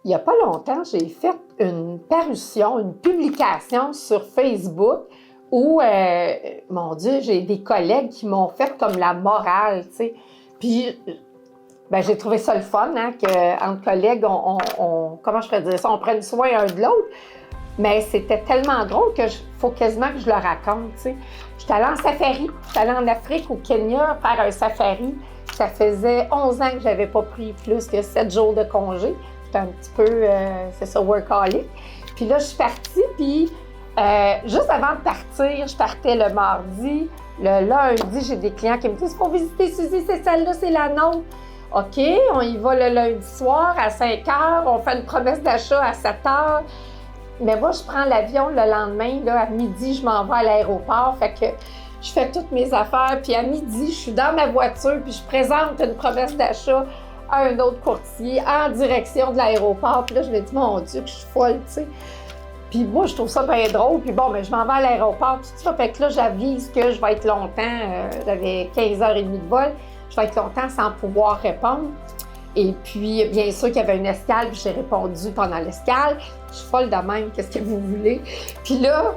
il n'y a pas longtemps, j'ai fait une parution, une publication sur Facebook où, mon Dieu, j'ai des collègues qui m'ont fait comme la morale, tu sais. Puis, ben, j'ai trouvé ça le fun, hein, qu'entre collègues, comment je pourrais dire ça, on prenne soin un de l'autre. Mais c'était tellement drôle que faut quasiment que je le raconte, tu sais. J'étais allée en safari, j'étais allée en Afrique, au Kenya, faire un safari. Ça faisait 11 ans que j'avais pas pris plus que 7 jours de congé. J'étais un petit peu, c'est ça, workaholic. Puis là, je suis partie, puis juste avant de partir, je partais le mardi. Le lundi, j'ai des clients qui me disent « Faut visiter Suzy, c'est celle-là, c'est la nôtre. » OK, on y va le lundi soir à 5 h, on fait une promesse d'achat à 7 h. Mais moi, je prends l'avion le lendemain, là, à midi, je m'en vais à l'aéroport. Fait que je fais toutes mes affaires, puis à midi, je suis dans ma voiture, puis je présente une promesse d'achat à un autre courtier en direction de l'aéroport. Puis là, je me dis, mon Dieu, que je suis folle, tu sais. Puis moi, je trouve ça bien drôle. Puis bon, ben, je m'en vais à l'aéroport, tout ça. Fait que là, j'avise que je vais être longtemps. J'avais 15h30 de vol. Je vais être longtemps sans pouvoir répondre. Et puis, bien sûr qu'il y avait une escale, puis j'ai répondu pendant l'escale. Je suis folle de même, qu'est-ce que vous voulez? Puis là,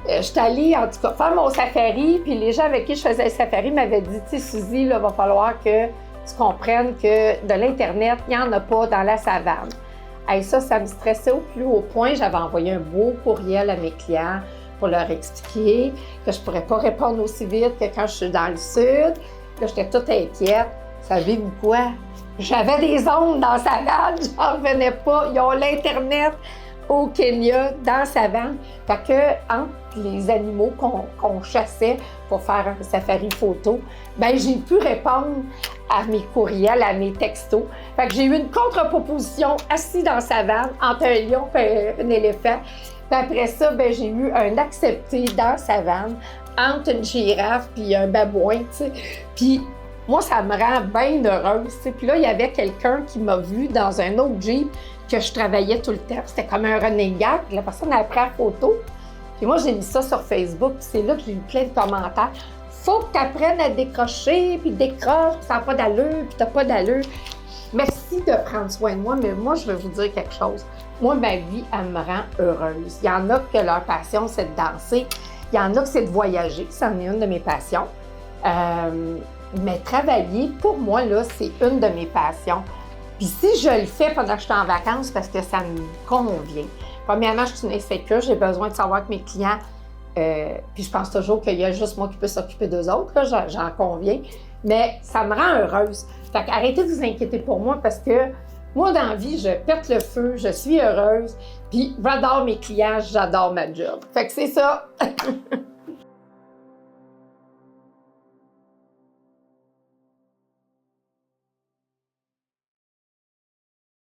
je suis allée, en tout cas, faire mon safari, puis les gens avec qui je faisais le safari m'avaient dit, tu sais, Suzy, il va falloir que tu comprennes que de l'Internet, il n'y en a pas dans la savane. Et ça me stressait au plus haut point. J'avais envoyé un beau courriel à mes clients pour leur expliquer que je ne pourrais pas répondre aussi vite que quand je suis dans le sud. Là, j'étais toute inquiète. Savez-vous quoi? J'avais des ondes dans la savane, j'en revenais pas. Ils ont l'Internet au Kenya, dans la savane. Fait que, entre les animaux qu'on chassait pour faire un safari photo, ben j'ai pu répondre à mes courriels, à mes textos. Fait que j'ai eu une contre-proposition assise dans la savane entre un lion et un éléphant. Puis après ça, ben j'ai eu un accepté dans la savane entre une girafe puis un babouin, tu sais. Puis moi, ça me rend bien heureuse, tu sais. Puis là, il y avait quelqu'un qui m'a vu dans un autre Jeep que je travaillais tout le temps. C'était comme un running gag. Puis la personne a pris la photo. Puis moi, j'ai mis ça sur Facebook. Puis c'est là que j'ai eu plein de commentaires. Faut que tu apprennes à décrocher, puis décroche, puis ça n'a pas d'allure, puis t'as pas d'allure. Merci de prendre soin de moi, mais moi, je vais vous dire quelque chose. Moi, ma vie, elle me rend heureuse. Il y en a que leur passion, c'est de danser. Il y en a que c'est de voyager. C'en est une de mes passions. Mais travailler, pour moi, là, c'est une de mes passions. Puis si je le fais pendant que je suis en vacances, parce que ça me convient. Premièrement, je suis une insécure, j'ai besoin de savoir que mes clients, puis je pense toujours qu'il y a juste moi qui peux s'occuper d'eux autres, là, j'en conviens. Mais ça me rend heureuse. Fait qu'arrêtez de vous inquiéter pour moi parce que moi, dans la vie, je pète le feu, je suis heureuse, puis j'adore mes clients, j'adore ma job. Fait que c'est ça.